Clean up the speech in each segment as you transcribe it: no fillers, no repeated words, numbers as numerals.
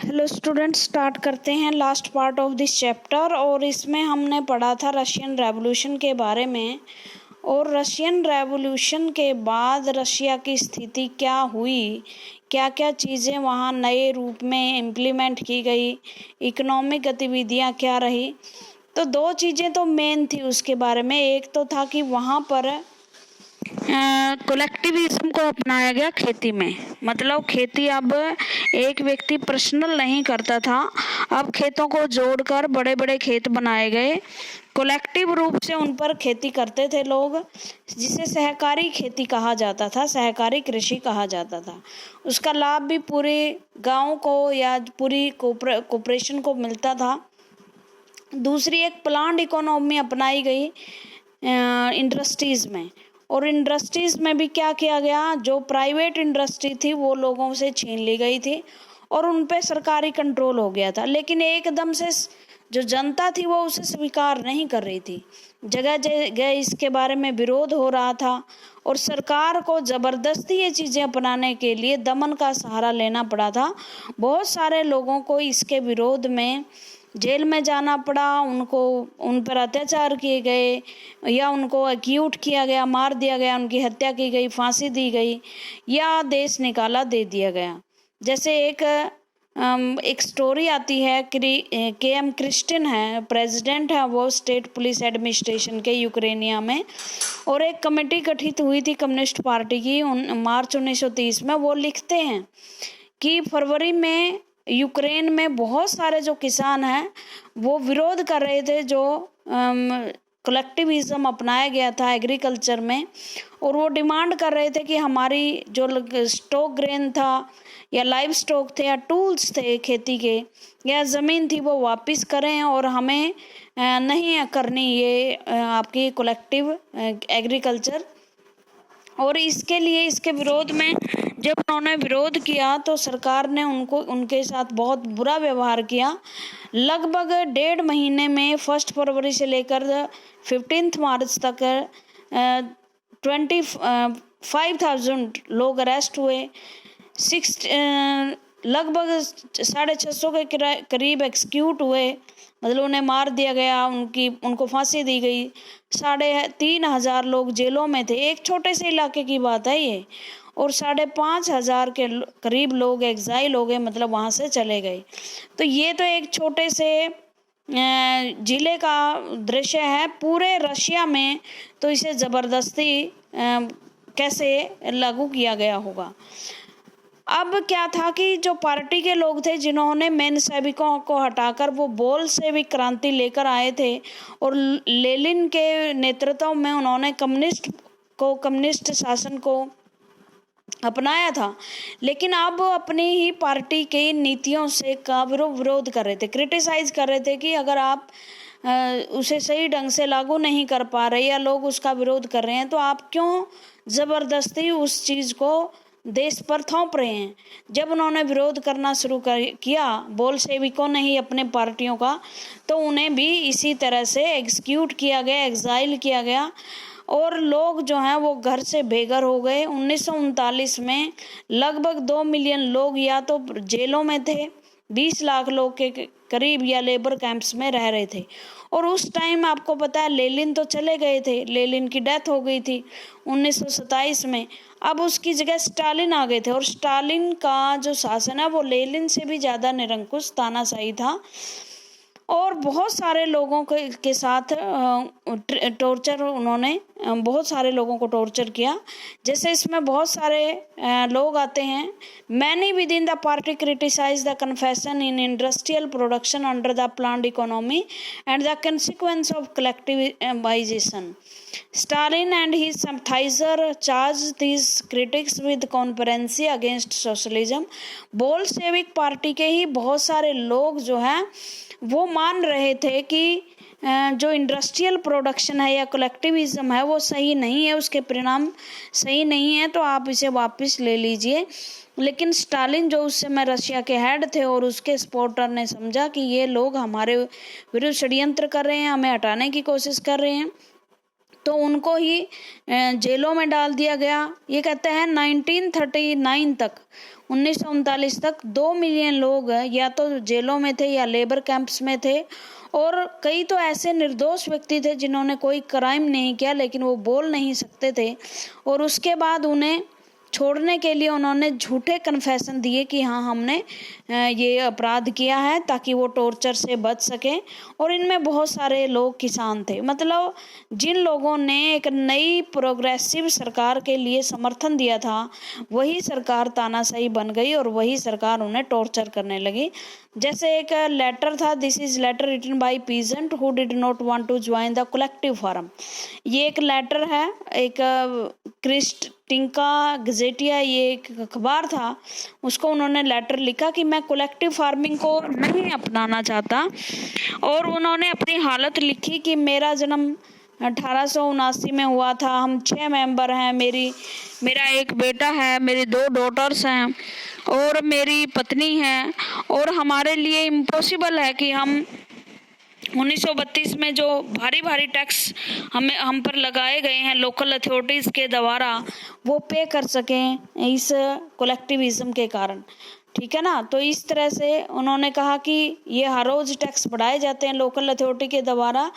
Hello student, start करते हैं last part of this chapter. और इसमें हमने पढ़ा था रशियन रेवोल्यूशन के बारे में। और रशियन रेवोल्यूशन के बाद रशिया की स्थिति क्या हुई, क्या क्या चीज़ें वहाँ नए रूप में इम्प्लीमेंट की गई, इकोनॉमिक गतिविधियाँ क्या रही। तो दो चीज़ें तो मेन थी उसके बारे में। एक तो था कि वहाँ पर कलेक्टिविज्म को अपनाया गया खेती में। मतलब खेती अब एक व्यक्ति पर्सनल नहीं करता था, अब खेतों को जोड़कर बड़े बड़े खेत बनाए गए। कलेक्टिव रूप से उन पर खेती करते थे लोग, जिसे सहकारी खेती कहा जाता था, सहकारी कृषि कहा जाता था। उसका लाभ भी पूरे गांव को या पूरी कोऑपरेशन को मिलता था। दूसरी एक प्लांट इकोनॉमी अपनाई गई इंडस्ट्रीज़ में। और इंडस्ट्रीज़ में भी क्या किया गया, जो प्राइवेट इंडस्ट्री थी वो लोगों से छीन ली गई थी और उन पे सरकारी कंट्रोल हो गया था। लेकिन एकदम से जो जनता थी वो उसे स्वीकार नहीं कर रही थी। जगह जगह इसके बारे में विरोध हो रहा था और सरकार को ज़बरदस्ती ये चीज़ें अपनाने के लिए दमन का सहारा लेना पड़ा था। बहुत सारे लोगों को इसके विरोध में जेल में जाना पड़ा, उन पर अत्याचार किए गए या उनको एक्यूट किया गया, मार दिया गया, उनकी हत्या की गई, फांसी दी गई या देश निकाला दे दिया गया। जैसे एक स्टोरी आती है, के.एम. क्रिस्टिन है, प्रेसिडेंट है वो स्टेट पुलिस एडमिनिस्ट्रेशन के यूक्रेनिया में। और एक कमेटी गठित हुई थी कम्युनिस्ट पार्टी की मार्च 1930 में। वो लिखते हैं कि फरवरी में यूक्रेन में बहुत सारे जो किसान हैं वो विरोध कर रहे थे जो कलेक्टिविज्म अपनाया गया था एग्रीकल्चर में। और वो डिमांड कर रहे थे कि हमारी जो स्टॉक ग्रेन था या लाइव स्टॉक थे या टूल्स थे खेती के या ज़मीन थी वो वापस करें और हमें नहीं करनी ये आपकी कलेक्टिव एग्रीकल्चर। और इसके लिए, इसके विरोध में जब उन्होंने विरोध किया तो सरकार ने उनके साथ बहुत बुरा व्यवहार किया। लगभग 1.5 महीने में 1 फरवरी से लेकर 15 मार्च तक 25,000 लोग अरेस्ट हुए। लगभग 650 के करीब एक्सक्यूट हुए, मतलब उन्हें मार दिया गया, उनको फांसी दी गई। 3,500 लोग जेलों में थे। एक छोटे से इलाके की बात है ये। और 5,500 के करीब लोग एग्जाइल हो गए, मतलब वहाँ से चले गए। तो ये तो एक छोटे से जिले का दृश्य है। पूरे रशिया में तो इसे ज़बरदस्ती कैसे लागू किया गया होगा। अब क्या था कि जो पार्टी के लोग थे जिन्होंने मेनसेविकों को हटाकर वो बोल्शेविक क्रांति लेकर आए थे और लेनिन के नेतृत्व में उन्होंने कम्युनिस्ट शासन को अपनाया था। लेकिन अब अपनी ही पार्टी की नीतियों से का विरोध कर रहे थे, क्रिटिसाइज कर रहे थे कि अगर आप उसे सही ढंग से लागू नहीं कर पा रहे या लोग उसका विरोध कर रहे हैं तो आप क्यों ज़बरदस्ती उस चीज़ को देश पर थोप रहे हैं। जब उन्होंने विरोध करना शुरू किया बोल्शेविकों ने ही अपने पार्टियों का, तो उन्हें भी इसी तरह से एग्जीक्यूट किया गया, एग्जाइल किया गया और लोग जो हैं वो घर से बेघर हो गए। 1939 में लगभग 2 मिलियन लोग या तो जेलों में थे, 20 लाख लोग के करीब या लेबर कैंप्स में रह रहे थे। और उस टाइम आपको पता है लेनिन तो चले गए थे, लेनिन की डेथ हो गई थी 1927 में। अब उसकी जगह स्टालिन आ गए थे और स्टालिन का जो शासन है वो लेनिन से भी ज़्यादा निरंकुश तानाशाही था और बहुत सारे लोगों के साथ टॉर्चर, उन्होंने बहुत सारे लोगों को टॉर्चर किया। जैसे इसमें बहुत सारे लोग आते हैं। Many within the party criticise the confession in industrial production under the planned economy and the consequence of collectivisation. Stalin and his sympathizer charged these critics with conspiracy against socialism। Bolshevik party के ही बहुत सारे लोग जो हैं वो मान रहे थे कि जो इंडस्ट्रियल प्रोडक्शन है या कलेक्टिविज्म है वो सही नहीं है, उसके परिणाम सही नहीं है, तो आप इसे वापस ले लीजिए। लेकिन स्टालिन जो उस समय रशिया के हेड थे और उसके सपोर्टर ने समझा कि ये लोग हमारे विरुद्ध षड्यंत्र कर रहे हैं, हमें हटाने की कोशिश कर रहे हैं, तो उनको ही जेलों में डाल दिया गया। ये कहते हैं 1939 तक, 1939 तक 2 मिलियन लोग या तो जेलों में थे या लेबर कैंप्स में थे, और कई तो ऐसे निर्दोष व्यक्ति थे जिन्होंने कोई क्राइम नहीं किया लेकिन वो बोल नहीं सकते थे, और उसके बाद उन्हें छोड़ने के लिए उन्होंने झूठे कन्फेशन दिए कि हाँ हमने ये अपराध किया है, ताकि वो टॉर्चर से बच सकें। और इनमें बहुत सारे लोग किसान थे। मतलब जिन लोगों ने एक नई प्रोग्रेसिव सरकार के लिए समर्थन दिया था, वही सरकार तानाशाही बन गई और वही सरकार उन्हें टॉर्चर करने लगी। जैसे एक लेटर था, this is letter written by peasant who did not want to join the collective farm. ये एक लेटर है, एक क्रिस्टिंका गजेटिया, ये एक अखबार था, उसको उन्होंने लेटर लिखा कि मैं कलेक्टिव फार्मिंग को नहीं अपनाना चाहता। और उन्होंने अपनी हालत लिखी कि मेरा जन्म 1879 में हुआ था, हम 6 मेंबर हैं, मेरा एक बेटा है, मेरी 2 डॉटर्स हैं और मेरी पत्नी है, और हमारे लिए इम्पॉसिबल है कि हम 1932 में जो भारी भारी टैक्स हम पर लगाए गए हैं लोकल अथॉरिटीज़ के द्वारा, वो पे कर सकें इस कलेक्टिविज्म के कारण। ठीक है ना। तो इस तरह से उन्होंने कहा कि ये हर रोज़ टैक्स बढ़ाए जाते हैं लोकल अथॉरिटी के द्वारा,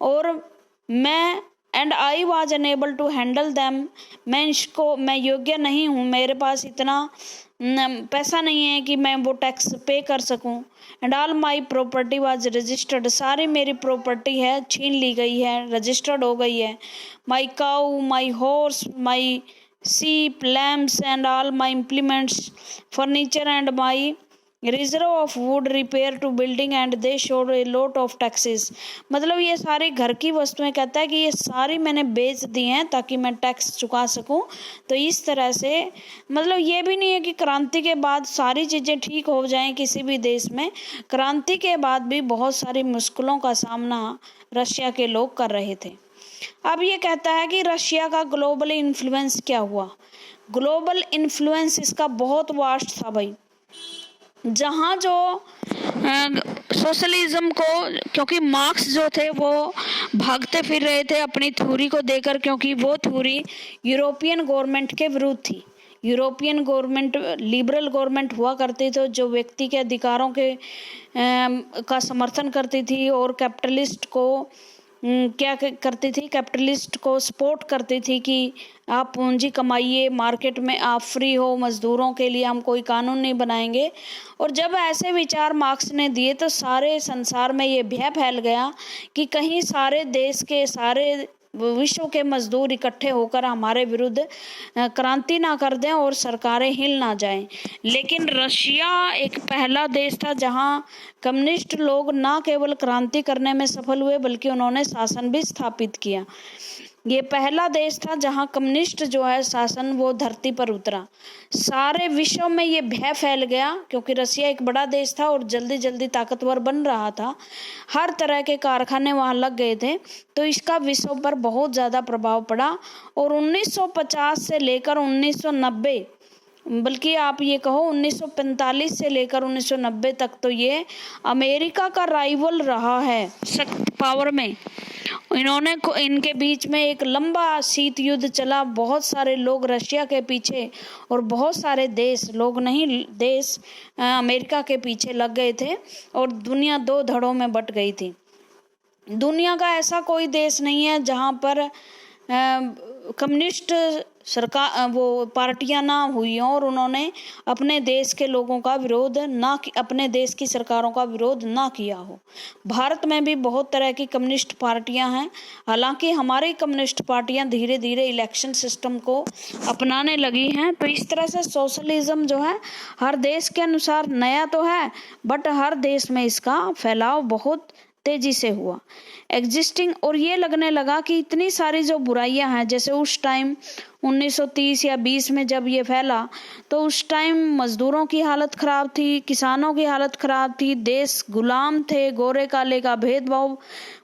और and I was unable to handle them, मैं योग्य नहीं हूँ, मेरे पास इतना पैसा नहीं है कि मैं वो टैक्स पे कर सकूं। And all my property was registered, सारी मेरी प्रॉपर्टी है छीन ली गई है, रजिस्टर्ड हो गई है। My cow, my horse, my sheep, lambs and all my implements, furniture and my reserve of wood repair to building and they showed a lot of taxes। मतलब ये सारी घर की वस्तुएं, कहता है कि ये सारी मैंने बेच दी हैं ताकि मैं टैक्स चुका सकूं। तो इस तरह से मतलब ये भी नहीं है कि क्रांति के बाद सारी चीज़ें ठीक हो जाएं किसी भी देश में। क्रांति के बाद भी बहुत सारी मुश्किलों का सामना रशिया के लोग कर रहे थे। अब ये कहता है कि रशिया का ग्लोबल इन्फ्लुएंस क्या हुआ। ग्लोबल इन्फ्लुएंस इसका बहुत वास्ट था भाई। जहाँ जो सोशलिज्म को, क्योंकि मार्क्स जो थे वो भागते फिर रहे थे अपनी थ्योरी को देकर, क्योंकि वो थ्योरी यूरोपियन गवर्नमेंट के विरुद्ध थी। यूरोपियन गवर्नमेंट लिबरल गवर्नमेंट हुआ करती थी जो व्यक्ति के अधिकारों के का समर्थन करती थी और कैपिटलिस्ट को क्या करती थी, कैपिटलिस्ट को सपोर्ट करती थी कि आप पूंजी कमाइए, मार्केट में आप फ्री हो, मजदूरों के लिए हम कोई कानून नहीं बनाएंगे। और जब ऐसे विचार मार्क्स ने दिए तो सारे संसार में ये भय फैल गया कि कहीं सारे देश के, सारे विश्व के मजदूर इकट्ठे होकर हमारे विरुद्ध क्रांति ना कर दें और सरकारें हिल ना जाएं। लेकिन रशिया एक पहला देश था जहां कम्युनिस्ट लोग ना केवल क्रांति करने में सफल हुए बल्कि उन्होंने शासन भी स्थापित किया। ये पहला देश था जहां कम्युनिस्ट जो है शासन वो धरती पर उतरा। सारे विश्व में ये भय फैल गया क्योंकि रशिया एक बड़ा देश था और जल्दी जल्दी ताकतवर बन रहा था। हर तरह के कारखाने वहां लग गए थे, तो इसका विश्व पर बहुत ज़्यादा प्रभाव पड़ा। और 1950 से लेकर 1990, बल्कि आप ये कहो 1945 से लेकर 1990 तक तो ये अमेरिका का राइवल रहा है सख्त पावर में। इनके बीच में एक लंबा शीत युद्ध चला। बहुत सारे लोग रशिया के पीछे और बहुत सारे देश, लोग नहीं देश, अमेरिका के पीछे लग गए थे और दुनिया 2 धड़ों में बट गई थी। दुनिया का ऐसा कोई देश नहीं है जहां पर कम्युनिस्ट सरकार वो पार्टियां ना हुई हों और उन्होंने अपने देश के लोगों का विरोध ना, अपने देश की सरकारों का विरोध ना किया हो। भारत में भी बहुत तरह की कम्युनिस्ट पार्टियां हैं। हालांकि हमारी कम्युनिस्ट पार्टियां धीरे धीरे इलेक्शन सिस्टम को अपनाने लगी हैं। तो इस तरह से सोशलिज्म जो है हर देश के अनुसार नया तो है, बट हर देश में इसका फैलाव बहुत तेजी से हुआ एग्जिस्टिंग। और ये लगने लगा कि इतनी सारी जो बुराइयां हैं, जैसे उस टाइम 1930 या 20 में जब ये फैला तो उस टाइम मजदूरों की हालत खराब थी, किसानों की हालत खराब थी, देश गुलाम थे, गोरे काले का भेदभाव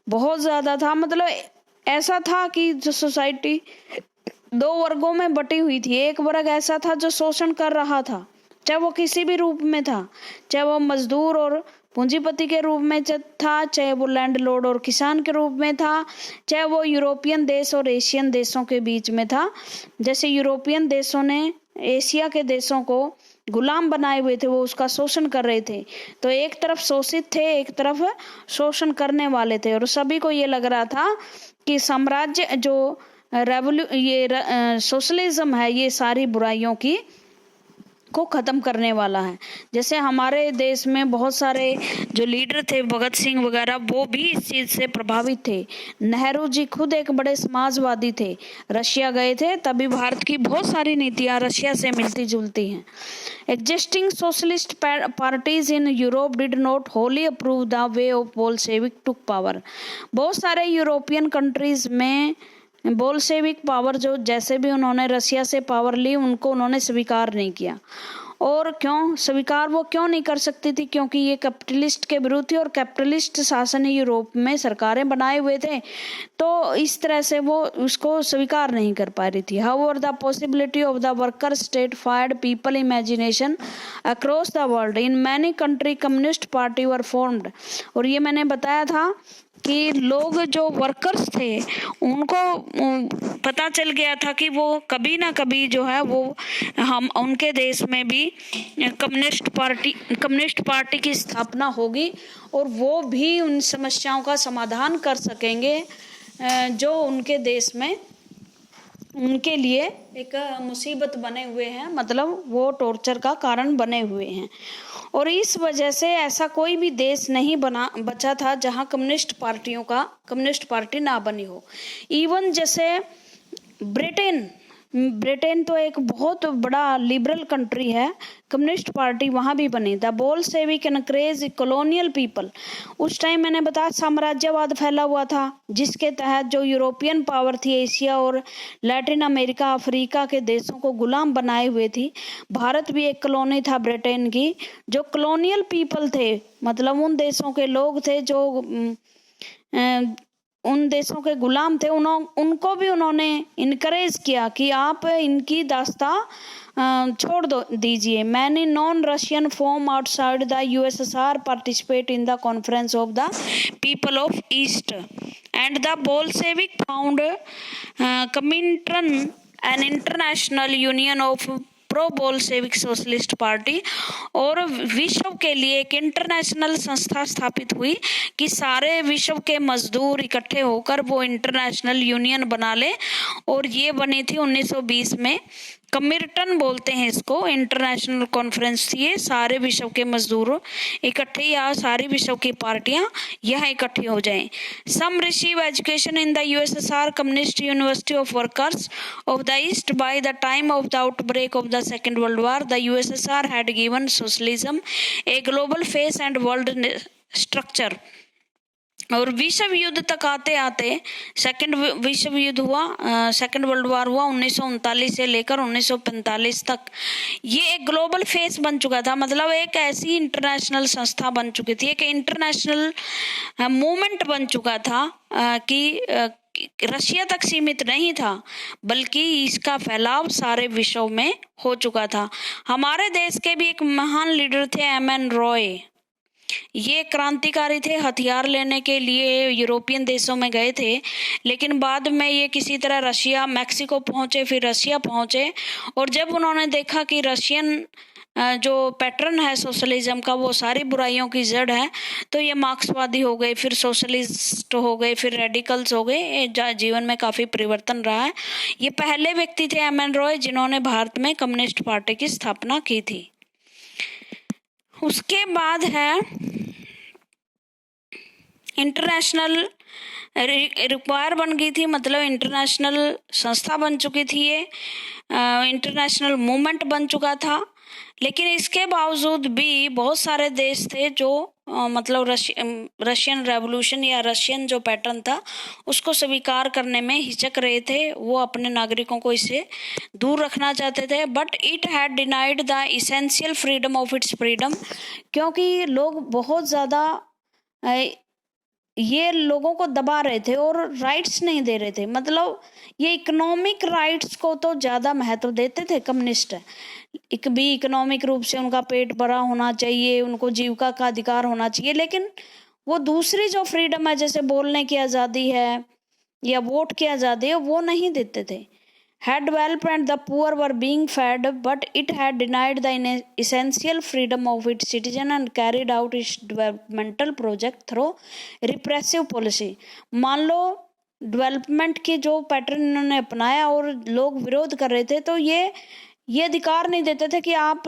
बहुत ज़्यादा था। मतलब ऐसा था कि जो सोसाइटी 2 वर्गों में बटी हुई थी। एक वर्ग ऐसा था जो शोषण कर रहा था, चाहे वो किसी भी रूप में था, चाहे वो मजदूर और पूंजीपति के रूप में था, चाहे वो लैंडलॉर्ड और किसान के रूप में था, चाहे वो यूरोपियन देश और एशियन देशों के बीच में था। जैसे यूरोपियन देशों ने एशिया के देशों को गुलाम बनाए हुए थे, वो उसका शोषण कर रहे थे। तो एक तरफ शोषित थे, एक तरफ शोषण करने वाले थे, और सभी को ये लग रहा था कि साम्राज्य जो सोशलिज्म है ये सारी बुराइयों की को खत्म करने वाला है। जैसे हमारे देश में बहुत सारे जो लीडर थे, भगत सिंह वगैरह, वो भी इस चीज से प्रभावित थे। नेहरू जी खुद एक बड़े समाजवादी थे, रशिया गए थे, तभी भारत की बहुत सारी नीतियां रशिया से मिलती जुलती हैं। Existing socialist parties in Europe did not wholly approve the way of Bolshevik took power। बहुत सारे यूरोपियन कंट्रीज में बोल्शेविक पावर जो जैसे भी उन्होंने रशिया से पावर ली, उनको उन्होंने स्वीकार नहीं किया। और क्यों स्वीकार वो क्यों नहीं कर सकती थी? क्योंकि ये कैपिटलिस्ट के विरुद्ध थी, और कैपिटलिस्ट शासन यूरोप में सरकारें बनाए हुए थे, तो इस तरह से वो उसको स्वीकार नहीं कर पा रही थी। However the possibility of the worker state fired people imagination across the world. In many country communist party were formed. और ये मैंने बताया था कि लोग जो वर्कर्स थे उनको पता चल गया था कि वो कभी ना कभी जो है वो हम उनके देश में भी कम्युनिस्ट पार्टी की स्थापना होगी, और वो भी उन समस्याओं का समाधान कर सकेंगे जो उनके देश में उनके लिए एक मुसीबत बने हुए हैं, मतलब वो टॉर्चर का कारण बने हुए हैं। और इस वजह से ऐसा कोई भी देश नहीं बचा था जहां कम्युनिस्ट पार्टी ना बनी हो। इवन जैसे ब्रिटेन तो एक बहुत बड़ा लिबरल कंट्री है, कम्युनिस्ट पार्टी वहां भी बनी था। Bolshevik encourage colonial people. उस टाइम मैंने बताया साम्राज्यवाद फैला हुआ था, जिसके तहत जो यूरोपियन पावर थी एशिया और लैटिन अमेरिका, अफ्रीका के देशों को गुलाम बनाए हुए थी। भारत भी एक कॉलोनी था ब्रिटेन की। जो कॉलोनियल पीपल थे, मतलब उन देशों के लोग थे जो उन देशों के गुलाम थे, उनको भी उन्होंने इनकरेज किया कि आप इनकी दास्ता छोड़ दीजिए। Many non Russian from outside the USSR participate in the conference of the people of East and the Bolshevik found Comintern an international union of pro Bolshevik socialist party. और विश्व के लिए एक इंटरनेशनल संस्था स्थापित हुई कि सारे विश्व के मजदूर इकट्ठे होकर वो इंटरनेशनल यूनियन बना ले, और ये बनी थी 1920 में। कमिर्टन बोलते हैं इसको, इंटरनेशनल कॉन्फ्रेंस थी ये। सारे विश्व के मजदूर इकट्ठे, या सारी विश्व की पार्टियां यहाँ इकट्ठी हो जाएं। Some receive education in the USSR communist university of workers of the East. By the time of the outbreak of the second world war the USSR had given socialism a global face and world structure. और विश्व युद्ध तक आते आते second विश्व युद्ध हुआ, second world war हुआ 1939 से लेकर 1945 तक। ये एक ग्लोबल फेस बन चुका था, मतलब एक ऐसी इंटरनेशनल संस्था बन चुकी थी, एक इंटरनेशनल मूवमेंट बन चुका था कि रशिया तक सीमित नहीं था, बल्कि इसका फैलाव सारे विश्व में हो चुका था। हमारे देश के भी एक महान लीडर थे एमएन रॉय। ये क्रांतिकारी थे, हथियार लेने के लिए यूरोपियन देशों में गए थे, लेकिन बाद में ये किसी तरह रशिया, मैक्सिको पहुंचे, फिर रशिया पहुंचे। और जब उन्होंने देखा कि रशियन जो पैटर्न है सोशलिज्म का वो सारी बुराइयों की जड़ है, तो ये मार्क्सवादी हो गए, फिर सोशलिस्ट हो गए, फिर रेडिकल्स हो गए। जीवन में काफी परिवर्तन रहा है। ये पहले व्यक्ति थे एमएन रॉय जिन्होंने भारत में कम्युनिस्ट पार्टी की स्थापना की थी। उसके बाद है इंटरनेशनल रिक्वायर बन गई थी, मतलब इंटरनेशनल संस्था बन चुकी थी, ये इंटरनेशनल मूवमेंट बन चुका था। लेकिन इसके बावजूद भी बहुत सारे देश थे जो मतलब रशियन रेवोल्यूशन या रशियन जो पैटर्न था उसको स्वीकार करने में हिचक रहे थे। वो अपने नागरिकों को इससे दूर रखना चाहते थे। But it had denied the essential freedom of its freedom, क्योंकि लोग बहुत ज़्यादा ये लोगों को दबा रहे थे और राइट्स नहीं दे रहे थे। मतलब ये इकोनॉमिक राइट्स को तो ज़्यादा महत्व देते थे कम्युनिस्ट। इकोनॉमिक रूप से उनका पेट भरा होना चाहिए, उनको जीविका का अधिकार होना चाहिए, लेकिन वो दूसरी जो फ्रीडम है, जैसे बोलने की आज़ादी है या वोट की आज़ादी है, वो नहीं देते थे। had developed and the poor were being fed, but it had denied the essential freedom of its citizen and carried out its developmental project through repressive policy। मान लो डेवलपमेंट की जो पैटर्न इन्होंने अपनाया और लोग विरोध कर रहे थे, तो ये अधिकार नहीं देते थे कि आप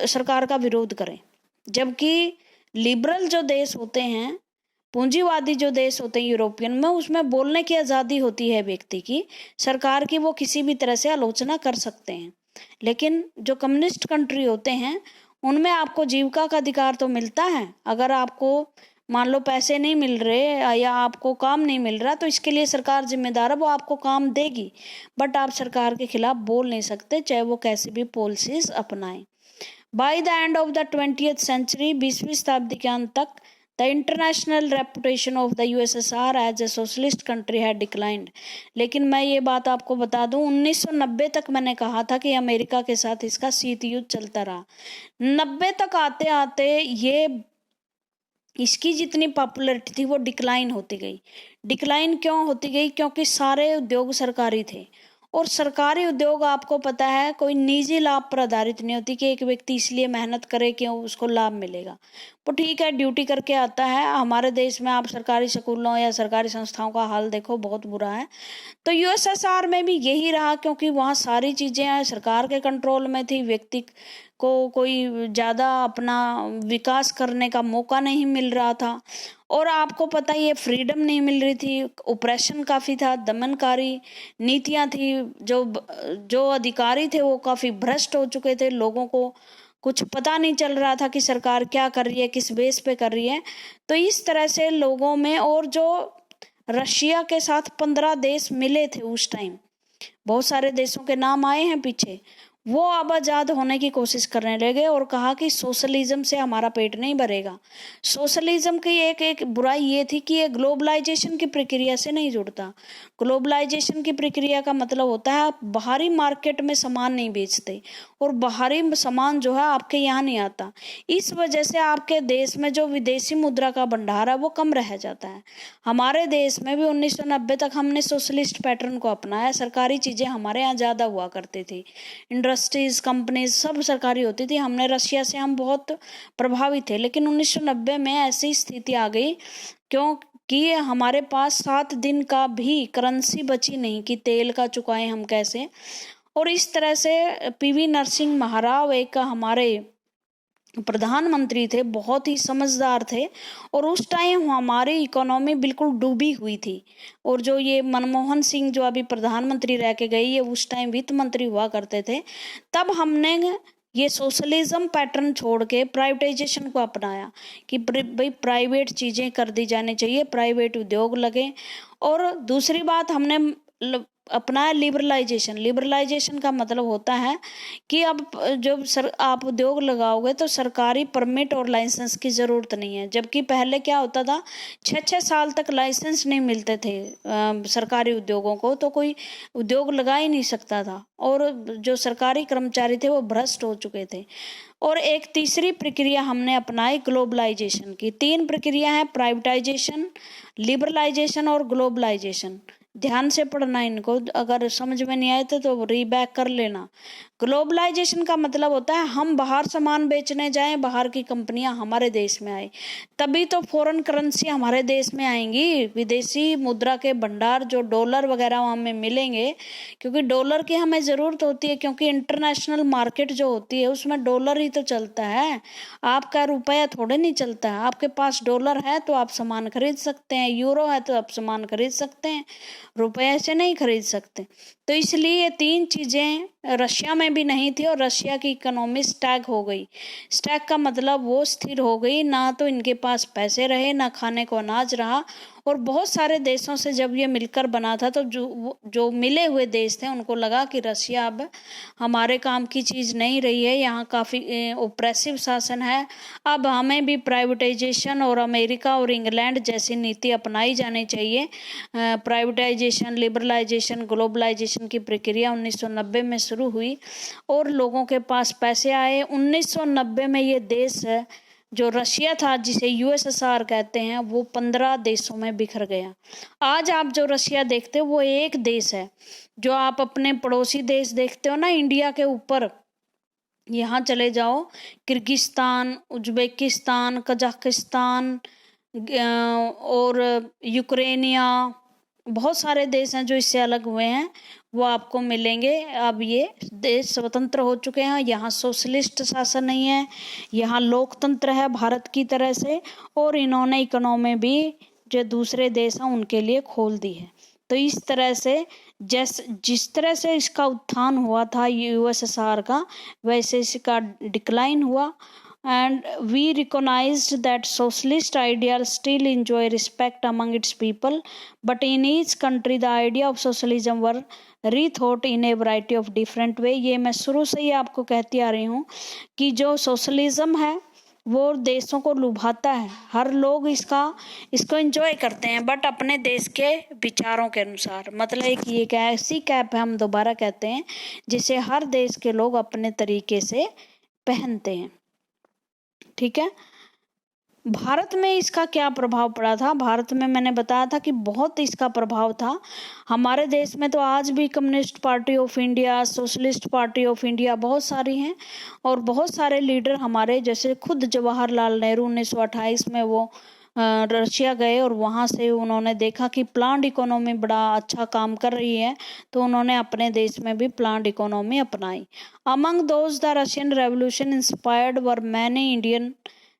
सरकार का विरोध करें। जबकि लिबरल जो देश होते हैं, पूंजीवादी जो देश होते हैं यूरोपियन में, उसमें बोलने की आज़ादी होती है व्यक्ति की, सरकार की वो किसी भी तरह से आलोचना कर सकते हैं। लेकिन जो कम्युनिस्ट कंट्री होते हैं उनमें आपको जीविका का अधिकार तो मिलता है। अगर आपको मान लो पैसे नहीं मिल रहे या आपको काम नहीं मिल रहा, तो इसके लिए सरकार जिम्मेदार है, वो आपको काम देगी, बट आप सरकार के खिलाफ बोल नहीं सकते, चाहे वो कैसी भी पॉलिसीज अपनाएं। By the end of the 20th century, 20वीं शताब्दी के अंत तक, The international reputation of the USSR as a socialist country had declined। लेकिन मैं ये बात आपको बता दूं, 1990 तक मैंने कहा था कि अमेरिका के साथ इसका शीत युद्ध चलता रहा। 90 तक आते आते ये इसकी जितनी पॉपुलैरिटी थी वो डिक्लाइन होती गई। डिक्लाइन क्यों होती गई? क्योंकि सारे उद्योग सरकारी थे, और सरकारी उद्योग आपको पता है कोई निजी लाभ पर आधारित नहीं होती कि एक व्यक्ति इसलिए मेहनत करे कि उसको लाभ मिलेगा। वो ठीक है, ड्यूटी करके आता है। हमारे देश में आप सरकारी स्कूलों या सरकारी संस्थाओं का हाल देखो, बहुत बुरा है। तो यूएसएसआर में भी यही रहा, क्योंकि वहाँ सारी चीज़ें सरकार के कंट्रोल में थी, व्यक्ति को कोई ज़्यादा अपना विकास करने का मौका नहीं मिल रहा था। और आपको पता ही है, फ्रीडम नहीं मिल रही थी, ऑपरेशन काफ़ी था, दमनकारी नीतियाँ थी, जो अधिकारी थे वो काफ़ी भ्रष्ट हो चुके थे, लोगों को कुछ पता नहीं चल रहा था कि सरकार क्या कर रही है, किस बेस पे कर रही है। तो इस तरह से लोगों में, और जो रशिया के साथ 15 देश मिले थे उस टाइम, बहुत सारे देशों के नाम आए हैं पीछे, वो अब आज़ाद होने की कोशिश करने लगे और कहा कि सोशलिज्म से हमारा पेट नहीं भरेगा। सोशलिज्म की एक बुराई ये थी कि ये ग्लोबलाइजेशन की प्रक्रिया से नहीं जुड़ता। ग्लोबलाइजेशन की प्रक्रिया का मतलब होता है आप बाहरी मार्केट में सामान नहीं बेचते, और बाहरी सामान जो है आपके यहाँ नहीं आता। इस वजह से आपके देश में जो विदेशी मुद्रा का भंडार है वो कम रह जाता है। हमारे देश में भी 1990 तक हमने सोशलिस्ट पैटर्न को अपनाया। सरकारी चीज़ें हमारे यहाँ ज़्यादा हुआ करती थी, इंडस्ट्रीज, कंपनीज सब सरकारी होती थी। हमने रशिया से हम बहुत प्रभावित थे, लेकिन 1990 में ऐसी स्थिति आ गई क्योंकि हमारे पास 7 दिन का भी करेंसी बची नहीं कि तेल का चुकाएं हम कैसे। और इस तरह से पीवी नरसिंह महाराव एक हमारे प्रधानमंत्री थे, बहुत ही समझदार थे, और उस टाइम हमारी इकोनॉमी बिल्कुल डूबी हुई थी। और जो ये मनमोहन सिंह जो अभी प्रधानमंत्री रह के गए, ये उस टाइम वित्त मंत्री हुआ करते थे। तब हमने ये सोशलिज्म पैटर्न छोड़ के प्राइवेटाइजेशन को अपनाया कि भाई प्राइवेट चीज़ें कर दी जानी चाहिए, प्राइवेट उद्योग लगे। और दूसरी बात हमने अपनाया लिबरलाइजेशन। लिबरलाइजेशन का मतलब होता है कि अब जब आप उद्योग लगाओगे तो सरकारी परमिट और लाइसेंस की ज़रूरत नहीं है। जबकि पहले क्या होता था, 6-6 साल तक लाइसेंस नहीं मिलते थे सरकारी उद्योगों को, तो कोई उद्योग लगा ही नहीं सकता था, और जो सरकारी कर्मचारी थे वो भ्रष्ट हो चुके थे। और एक तीसरी प्रक्रिया हमने अपनाई ग्लोबलाइजेशन की। 3 प्रक्रिया है, प्राइवेटाइजेशन, लिबरलाइजेशन और ग्लोबलाइजेशन। ध्यान से पढ़ना इनको, अगर समझ में नहीं आए तो रीबैक कर लेना। ग्लोबलाइजेशन का मतलब होता है हम बाहर सामान बेचने जाएं, बाहर की कंपनियां हमारे देश में आए, तभी तो फॉरेन करेंसी हमारे देश में आएंगी। विदेशी मुद्रा के भंडार जो डॉलर वगैरह हमें मिलेंगे, क्योंकि डॉलर की हमें ज़रूरत होती है, क्योंकि इंटरनेशनल मार्केट जो होती है उसमें डॉलर ही तो चलता है, आपका रुपया थोड़े नहीं चलता है। आपके पास डॉलर है तो आप सामान खरीद सकते हैं, यूरो है तो आप सामान खरीद सकते हैं, रुपये से नहीं खरीद सकते। तो इसलिए ये 3 चीज़ें रशिया में भी नहीं थी, और रशिया की इकोनॉमी स्टैग हो गई। स्टैग का मतलब वो स्थिर हो गई, ना तो इनके पास पैसे रहे, ना खाने को अनाज रहा, और बहुत सारे देशों से जब ये मिलकर बना था तो जो मिले हुए देश थे उनको लगा कि रशिया अब हमारे काम की चीज़ नहीं रही है, यहाँ काफ़ी ओप्रेसिव शासन है, अब हमें भी प्राइवेटाइजेशन और अमेरिका और इंग्लैंड जैसी नीति अपनाई जानी चाहिए। प्राइवेटाइजेशन, लिबरलाइजेशन, ग्लोबलाइजेशन की प्रक्रिया 1990 में शुरू हुई और लोगों के पास पैसे आए। 1990 में ये देश जो रशिया था, जिसे यूएसएसआर कहते हैं, वो 15 देशों में बिखर गया। आज आप जो रशिया देखते हो वो एक देश है। जो आप अपने पड़ोसी देश देखते हो ना इंडिया के ऊपर, यहाँ चले जाओ, किर्गिस्तान, उज्बेकिस्तान, कजाकिस्तान और यूक्रेनिया, बहुत सारे देश हैं जो इससे अलग हुए हैं, वो आपको मिलेंगे। अब ये देश स्वतंत्र हो चुके हैं, यहाँ सोशलिस्ट शासन नहीं है, यहाँ लोकतंत्र है भारत की तरह से, और इन्होंने इकोनॉमी भी जो दूसरे देश हैं उनके लिए खोल दी है। तो इस तरह से जिस तरह से इसका उत्थान हुआ था यूएसएसआर का, वैसे इसका डिक्लाइन हुआ। And we recognized that socialist ideals still enjoy respect among its people, but in each country the idea of socialism were rethought in a variety of different way। ये मैं शुरू से ही आपको कहती आ रही हूँ कि जो सोशलिज्म है वो देशों को लुभाता है, हर लोग इसको एंजॉय करते हैं, बट अपने देश के विचारों के अनुसार। मतलब कि एक ऐसी कैप है, हम दोबारा कहते हैं, जिसे हर देश के लोग अपने तरीके से पहनते हैं। ठीक है। भारत में इसका क्या प्रभाव पड़ा था? भारत में मैंने बताया था कि बहुत इसका प्रभाव था। हमारे देश में तो आज भी communist party of India, socialist party of India बहुत सारी हैं, और बहुत सारे लीडर हमारे, जैसे खुद जवाहरलाल नेहरू 1928 में वो रशिया गए और वहाँ से उन्होंने देखा कि प्लांट इकोनॉमी बड़ा अच्छा काम कर रही है, तो उन्होंने अपने देश में भी प्लांट इकोनॉमी अपनाई। Among those the Russian revolution inspired were many Indian,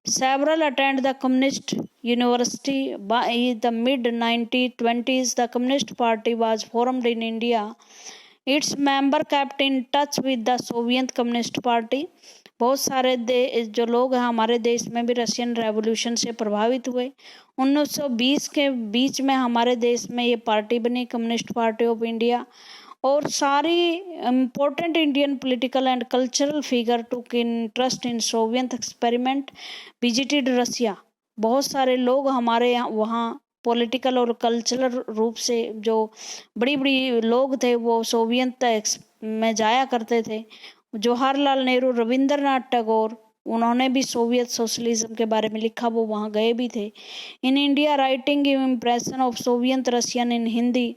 several attend the communist university। by the mid 1920s the communist party was formed in India। its member kept in touch with the Soviet communist party। बहुत सारे जो लोग हैं हमारे देश में भी Russian revolution से प्रभावित हुए। 1920 के बीच में हमारे देश में ये पार्टी बनी, कम्युनिस्ट पार्टी ऑफ इंडिया, और सारी important Indian political and cultural figure took interest in Soviet experiment, visited Russia. बहुत सारे लोग हमारे यहाँ वहाँ पॉलिटिकल और कल्चरल रूप से जो बड़ी बड़ी लोग थे वो सोवियत में जाया करते थे। जवाहरलाल नेहरू, रविंद्रनाथ टैगोर, उन्होंने भी सोवियत सोशलिज्म के बारे में लिखा, वो वहाँ गए भी थे। In India writing impression of Soviet Russian in Hindi,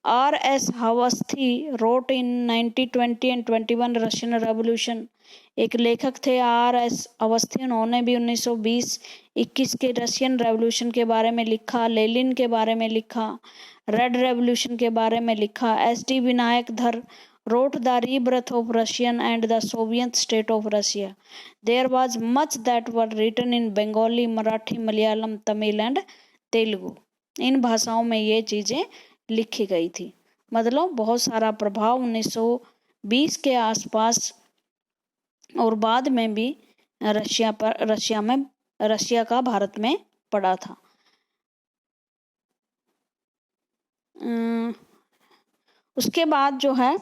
R.S. Awasthi wrote in 1920 and 21 Russian revolution. एक लेखक थे R.S. अवस्थी, उन्होंने भी 1920-21 के रशियन रेवोल्यूशन के बारे में लिखा, लेनिन के बारे में लिखा, रेड रेवोल्यूशन के बारे में लिखा। S.D. विनायक धर wrote the rebirth of Russian and the Soviet state of Russia। There was much that were written in Bengali, Marathi, Malayalam, Tamil and Telugu। इन भाषाओं में ये चीज़ें लिखी गई थी। मतलब बहुत सारा प्रभाव 1920 के आसपास और बाद में भी रशिया का भारत में पड़ा था। उसके बाद जो है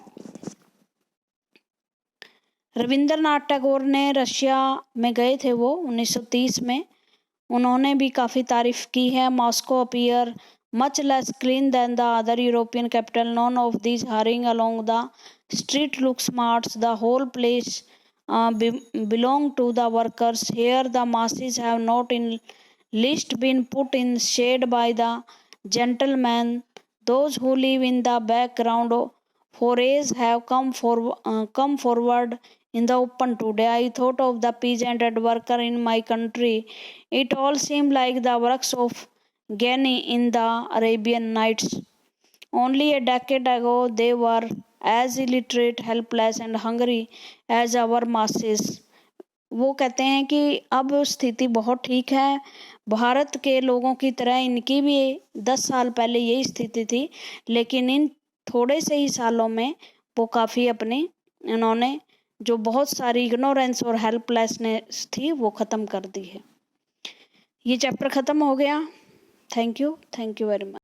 रविंद्रनाथ टैगोर ने रशिया में गए थे वो 1930 में, उन्होंने भी काफ़ी तारीफ की है। Moscow appear much less clean than the other European capital, none of these hurrying along the street look smart, the whole place belong to the workers, here the masses have not in least been put in shade by the gentlemen, those who live in the background forays have come forward in the open today। I thought of the peasant and worker in my country, it all seemed like the works of Ghani in the Arabian Nights। Only a decade ago they were as illiterate, helpless and hungry as our masses। वो कहते हैं कि अब स्थिति बहुत ठीक है, भारत के लोगों की तरह इनकी भी 10 साल पहले यही स्थिति थी, लेकिन इन थोड़े से ही सालों में वो काफ़ी इन्होंने जो बहुत सारी इग्नोरेंस और हेल्पलेसनेस थी वो ख़त्म कर दी है। ये चैप्टर ख़त्म हो गया। Thank you very much.